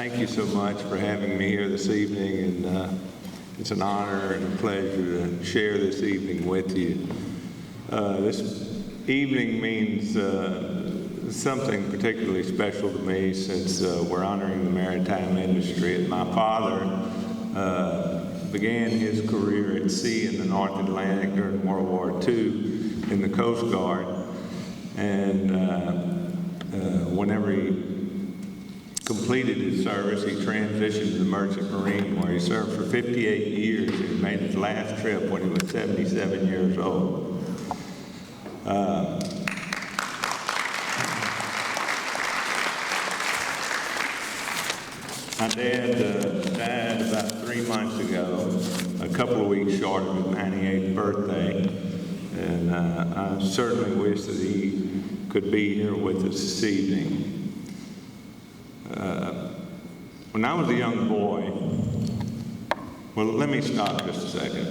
thank you so much for having me here this evening, and it's an honor and a pleasure to share this evening with you. This evening means something particularly special to me, since we're honoring the maritime industry. And my father began his career at sea in the North Atlantic during World War II in the Coast Guard, and whenever he completed his service, he transitioned to the Merchant Marine, where he served for 58 years. He made his last trip when he was 77 years old. My dad died about 3 months ago, a couple of weeks short of his 98th birthday, and I certainly wish that he could be here with us this evening. When I was a young boy, well, let me stop just a second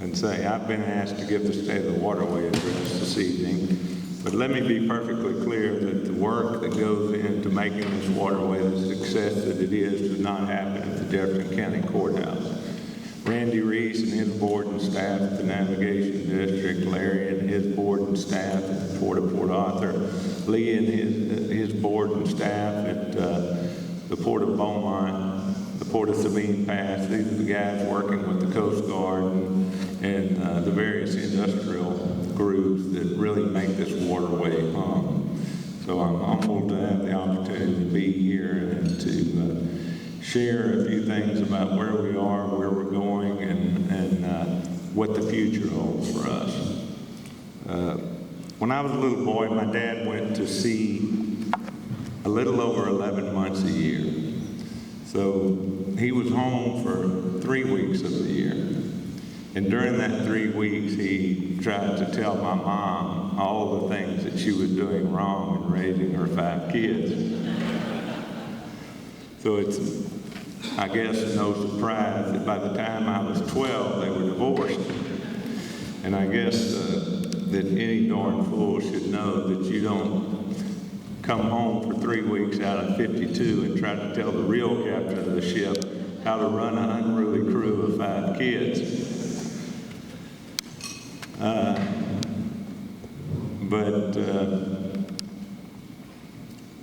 and say I've been asked to give the State of the Waterway address this evening, but let me be perfectly clear that the work that goes into making this waterway the success that it is does not happen at the Jefferson County Courthouse. Randy Reese and his board and staff at the Navigation District, Larry and his board and staff at the Port of Port Arthur, Lee and his board and staff at the Port of Beaumont, the Port of Sabine Pass. These are the guys working with the Coast Guard and the various industrial groups that really make this waterway hum. So I'm humbled to have the opportunity to be here and to share a few things about where we are, where we're going, and what the future holds for us. When I was a little boy, my dad went to sea a little over 11 months a year. So he was home for 3 weeks of the year. And during that 3 weeks, he tried to tell my mom all the things that she was doing wrong in raising her 5 kids. So it's, I guess, no surprise that by the time I was 12, they were divorced. And I guess that any darn fool should know that you don't come home for 3 weeks out of 52 and try to tell the real captain of the ship how to run an unruly crew of 5 kids.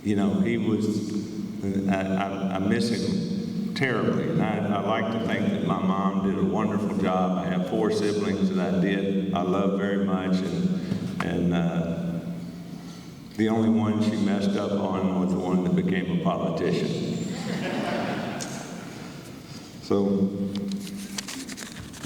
You know, he was, I miss him terribly, and I like to think that my mom did a wonderful job. I have 4 siblings that I love very much, and the only one she messed up on was the one that became a politician. So,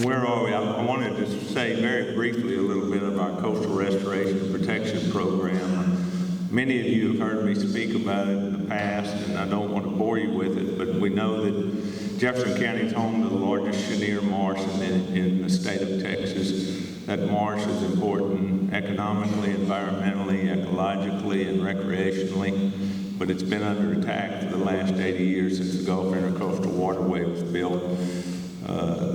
where are we? I wanted to say very briefly a little bit of our Coastal Restoration and Protection Program. Many of you have heard me speak about it in the past, and I don't want to bore you with it, but we know that Jefferson County is home to the largest Chenier marsh in the state of Texas. That marsh is important economically, environmentally, ecologically, and recreationally, but it's been under attack for the last 80 years since the Gulf Intercoastal Waterway was built.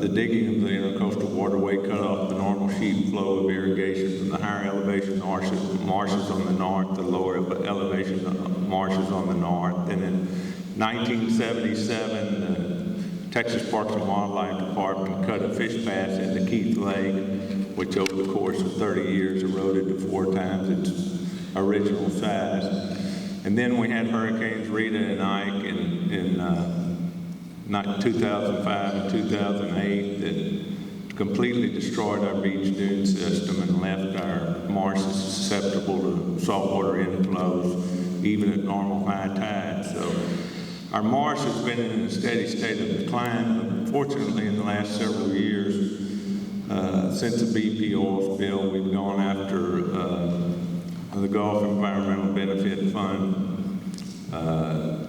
The digging of the Intercoastal Waterway cut off the normal sheet flow of irrigation from the higher elevation marshes on the north, the lower elevation marshes on the north. And in 1977, the Texas Parks and Wildlife Department cut a fish pass into Keith Lake, which over the course of 30 years eroded to 4 times its original size. And then we had Hurricanes Rita and Ike in 2005 and 2008 that completely destroyed our beach dune system and left our marshes susceptible to saltwater inflows, even at normal high tide. So our marsh has been in a steady state of decline, but fortunately in the last several years, since the BP oil spill, we've gone after the Gulf Environmental Benefit Fund,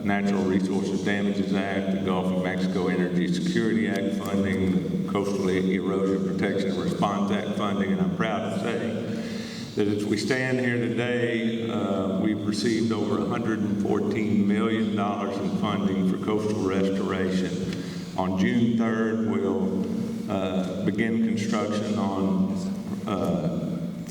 Natural Resources Damages Act, the Gulf of Mexico Energy Security Act funding, the Coastal Erosion Protection and Response Act funding, and I'm proud to say that as we stand here today, we've received over $114 million in funding for coastal restoration. On June 3rd, we'll begin construction on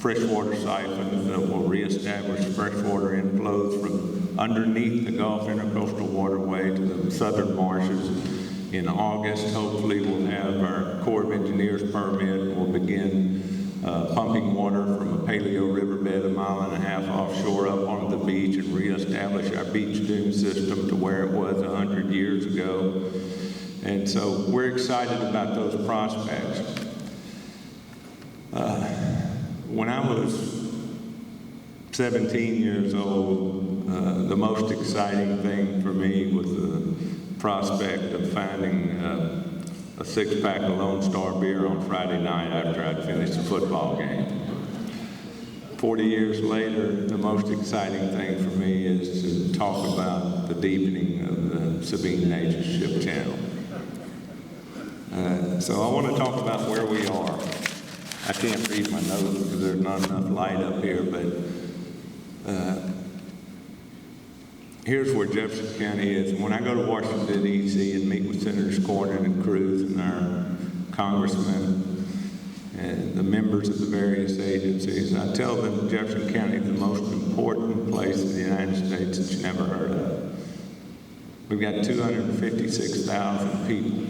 freshwater siphons that will reestablish freshwater inflows from underneath the Gulf Intercoastal Waterway to the southern marshes. In August, hopefully, we'll have our Corps of Engineers permit. We'll begin pumping water from a paleo riverbed 1.5 miles offshore up onto the beach and reestablish our beach dune system to where it was 100 years ago. And so we're excited about those prospects. When I was 17 years old, the most exciting thing for me was the prospect of finding a six-pack of Lone Star beer on Friday night after I'd finished a football game. 40 years later, the most exciting thing for me is to talk about the deepening of the Sabine Nature Ship Channel. So I want to talk about where we are. I can't read my notes because there's not enough light up here, but here's where Jefferson County is. When I go to Washington, D.C. and meet with Senators Cornyn and Cruz and our congressmen and the members of the various agencies, I tell them Jefferson County is the most important place in the United States that you never heard of. We've got 256,000 people.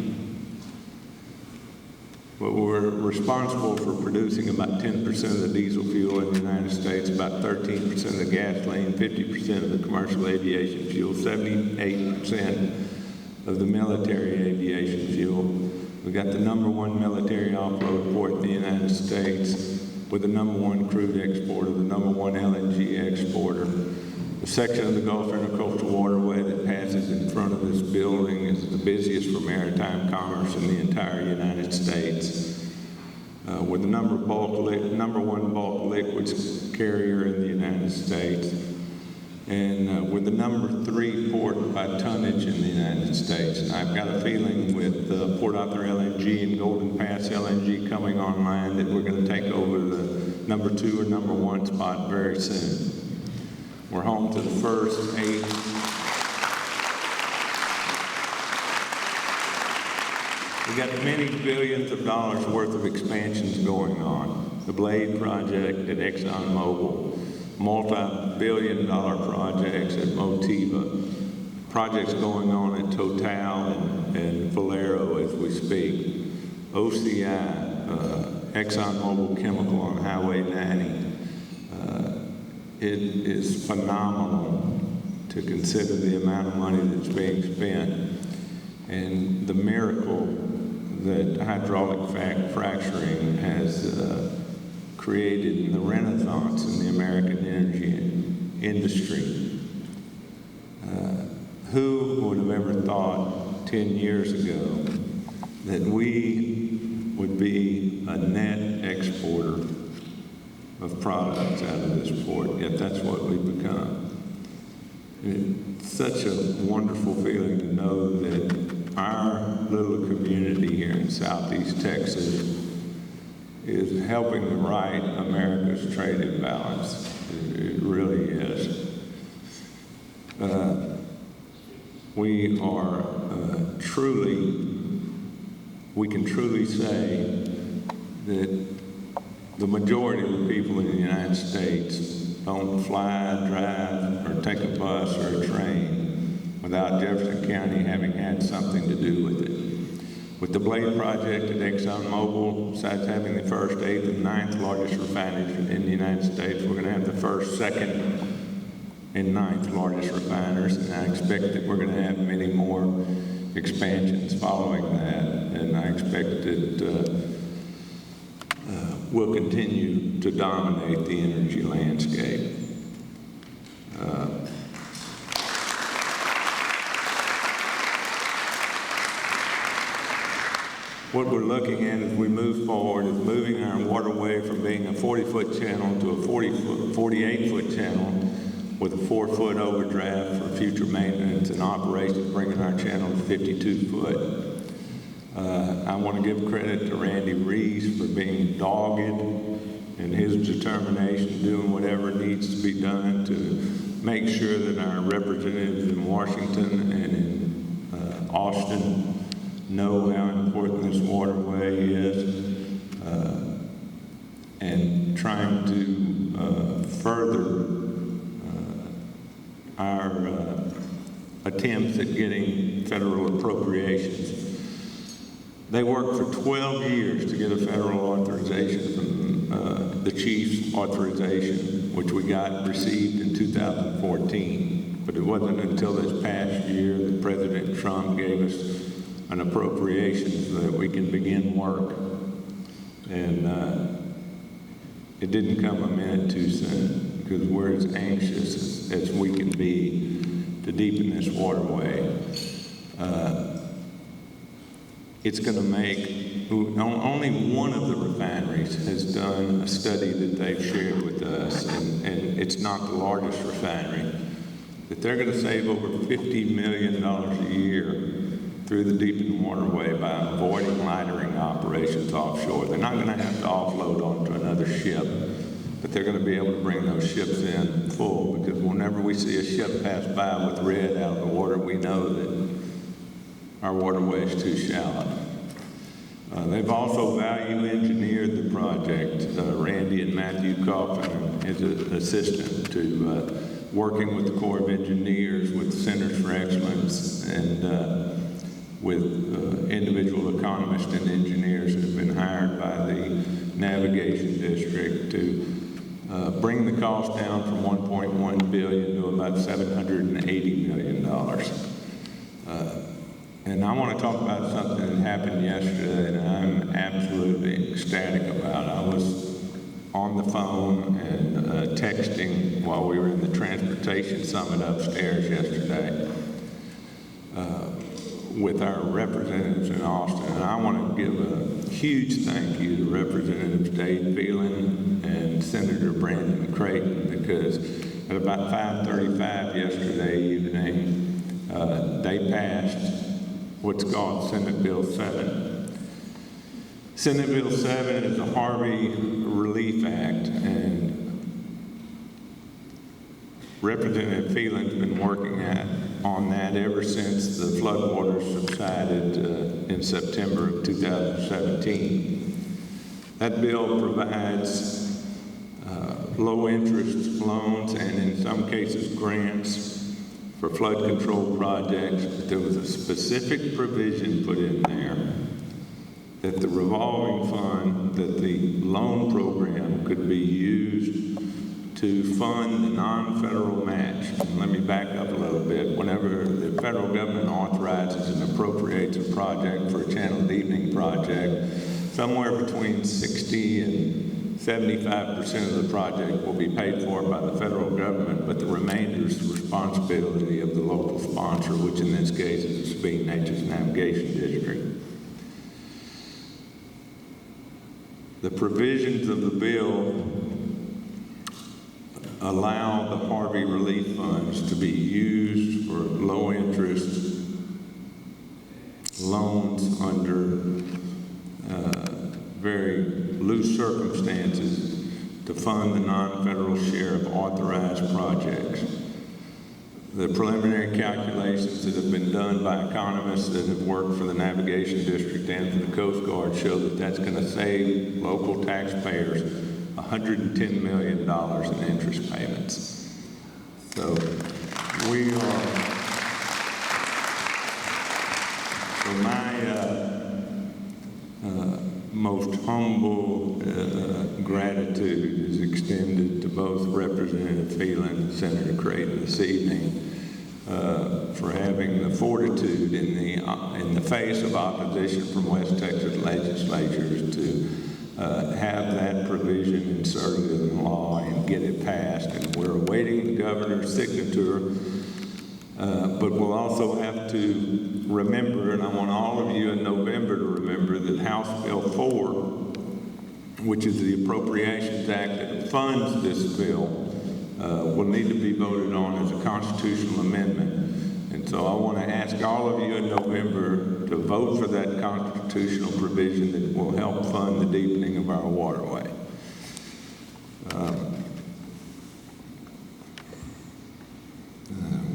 But we're responsible for producing about 10% of the diesel fuel in the United States, about 13% of the gasoline, 50% of the commercial aviation fuel, 78% of the military aviation fuel. We've got the #1 military offload port in the United States with the #1 crude exporter, the #1 LNG exporter. The section of the Gulf Intercoastal Waterway that passes in front of this building is the busiest for maritime commerce in the entire United States. We're the #1 bulk liquids carrier in the United States. And we're the #3 port by tonnage in the United States. And I've got a feeling with Port Arthur LNG and Golden Pass LNG coming online that we're going to take over the #2 or #1 spot very soon. We're home to the first 8. We've got many billions of dollars worth of expansions going on. The Blade project at ExxonMobil, multi-billion-dollar projects at Motiva, projects going on at Total and Valero as we speak, OCI, ExxonMobil Chemical on Highway 90. It is phenomenal to consider the amount of money that's being spent and the miracle that hydraulic fracturing has created in the renaissance in the American energy industry. Who would have ever thought 10 years ago that we would be a net exporter of products out of this port, yet that's what we've become. It's such a wonderful feeling to know that our little community here in Southeast Texas is helping to right America's trade imbalance. It really is. We are we can truly say that the majority of the people in the United States don't fly, drive, or take a bus or a train without Jefferson County having had something to do with it. With the Blade project at ExxonMobil, besides having the first, 8th, and 9th largest refineries in the United States, we're going to have the first, 2nd, and 9th largest refiners, and I expect that we're going to have many more expansions following that, and I expect that will continue to dominate the energy landscape. What we're looking at as we move forward is moving our waterway from being a 40-foot channel to a 48-foot channel with a 4-foot overdraft for future maintenance and operations, bringing our channel to 52-foot. I want to give credit to Randy Rees for being dogged and his determination, doing whatever needs to be done to make sure that our representatives in Washington and in Austin know how important this waterway is. And and trying to further our attempts at getting federal appropriations. They worked for 12 years to get a federal authorization from the chief's authorization, which we received in 2014. But it wasn't until this past year that President Trump gave us an appropriation so that we can begin work. And it didn't come a minute too soon, because we're as anxious as we can be to deepen this waterway. It's going to make, only one of the refineries has done a study that they've shared with us, and it's not the largest refinery, that they're going to save over $50 million a year through the deepened waterway by avoiding lightering operations offshore. They're not going to have to offload onto another ship, but they're going to be able to bring those ships in full, because whenever we see a ship pass by with red out of the water, we know that our waterway is too shallow. They've also value engineered the project. Randy and Matthew Coffin and his assistant to working with the Corps of Engineers, with Centers for Excellence, and with individual economists and engineers that have been hired by the Navigation District to bring the cost down from $1.1 billion to about $780 million. And I want to talk about something that happened yesterday that I'm absolutely ecstatic about. I was on the phone and texting while we were in the Transportation Summit upstairs yesterday with our representatives in Austin. And I want to give a huge thank you to Representatives Dave Phelan and Senator Brandon Creighton, because at about 5:35 yesterday evening, they passed what's called Senate Bill 7. Senate Bill 7 is a Harvey Relief Act, and Representative Phelan's been working on that ever since the floodwaters subsided in September of 2017. That bill provides low-interest loans and, in some cases, grants for flood control projects. But there was a specific provision put in there that the revolving fund, that the loan program could be used to fund the non-federal match. And let me back up a little bit. Whenever the federal government authorizes and appropriates a project for a channel deepening project, somewhere between 60 and 75% of the project will be paid for by the federal government, but the remainder is the responsibility of the local sponsor, which in this case is the Sabine Neches Navigation District. The provisions of the bill allow the Harvey relief funds to be used for low-interest loans under very loose circumstances to fund the non-federal share of authorized projects. The preliminary calculations that have been done by economists that have worked for the Navigation District and for the Coast Guard show that that's going to save local taxpayers $110 million in interest payments. So we are, for my most humble gratitude is extended to both Representative Phelan and Senator Creighton this evening for having the fortitude in the face of opposition from West Texas legislatures to have that provision inserted in the law and get it passed. And we're awaiting the governor's signature, but we'll also have to remember, and I want all of you in November to remember, that House Bill 4, which is the Appropriations Act that funds this bill, will need to be voted on as a constitutional amendment. And so I want to ask all of you in November to vote for that constitutional provision that will help fund the deepening of our waterway. I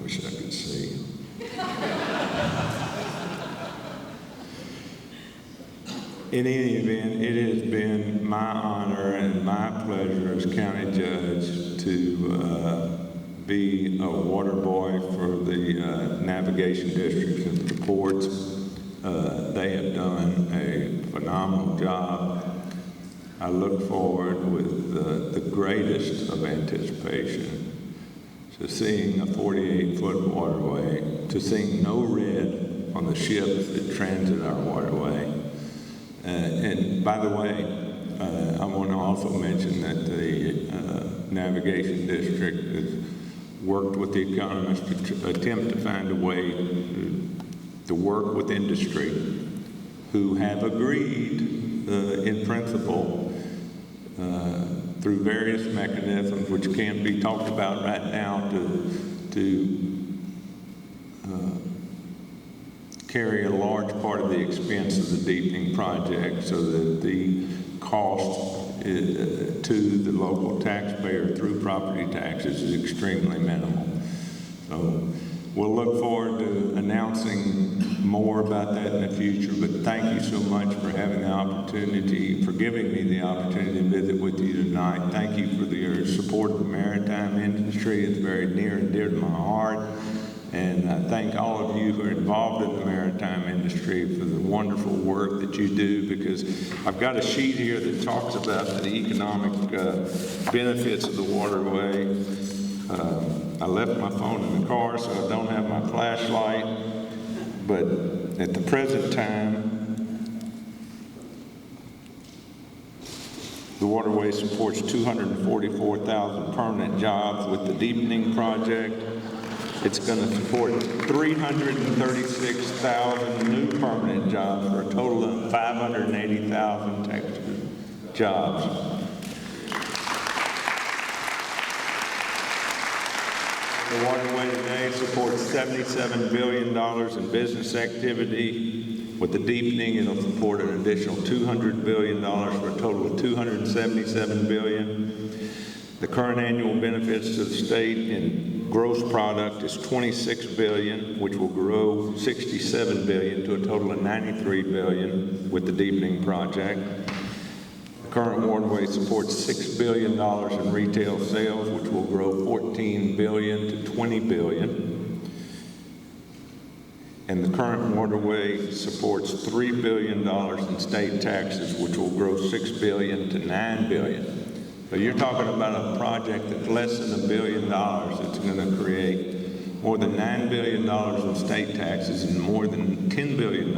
wish I could see. in any event, it has been my honor and my pleasure as county judge to be a water boy for the navigation districts and the ports. They have done a phenomenal job. I look forward with the greatest of anticipation to seeing a 48-foot waterway, to seeing no red on the ships that transit our waterway. And by the way, I want to also mention that the navigation district has worked with the economists to attempt to find a way to work with industry who have agreed in principle through various mechanisms which can't be talked about right now to carry a large part of the expense of the deepening project so that the cost to the local taxpayer through property taxes is extremely minimal. So we'll look forward to announcing more about that in the future, but thank you so much for having the opportunity, for giving me the opportunity to visit with you tonight. Thank you for your support of the maritime industry. It's very near and dear to my heart. And I thank all of you who are involved in the maritime industry for the wonderful work that you do, because I've got a sheet here that talks about the economic benefits of the waterway. I left my phone in the car, so I don't have my flashlight, but at the present time, the waterway supports 244,000 permanent jobs. With the deepening project, it's going to support 336,000 new permanent jobs for a total of 580,000 Texas jobs. The waterway today supports $77 billion in business activity. With the deepening, it'll support an additional $200 billion for a total of $277 billion. The current annual benefits to the state in gross product is $26 billion, which will grow $67 billion to a total of $93 billion with the deepening project. The current waterway supports $6 billion in retail sales, which will grow $14 billion to $20 billion. And the current waterway supports $3 billion in state taxes, which will grow $6 billion to $9 billion. So you're talking about a project that's less than $1 billion that's going to create more than $9 billion in state taxes and more than $10 billion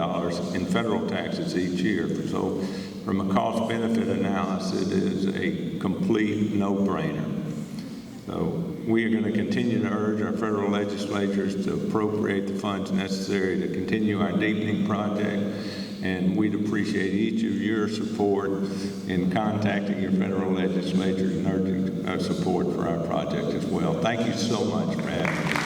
in federal taxes each year. So from a cost-benefit analysis, it is a complete no-brainer. So we are going to continue to urge our federal legislatures to appropriate the funds necessary to continue our deepening project, and we'd appreciate each of your support in contacting your federal legislatures and urging support for our project as well. Thank you so much for having me.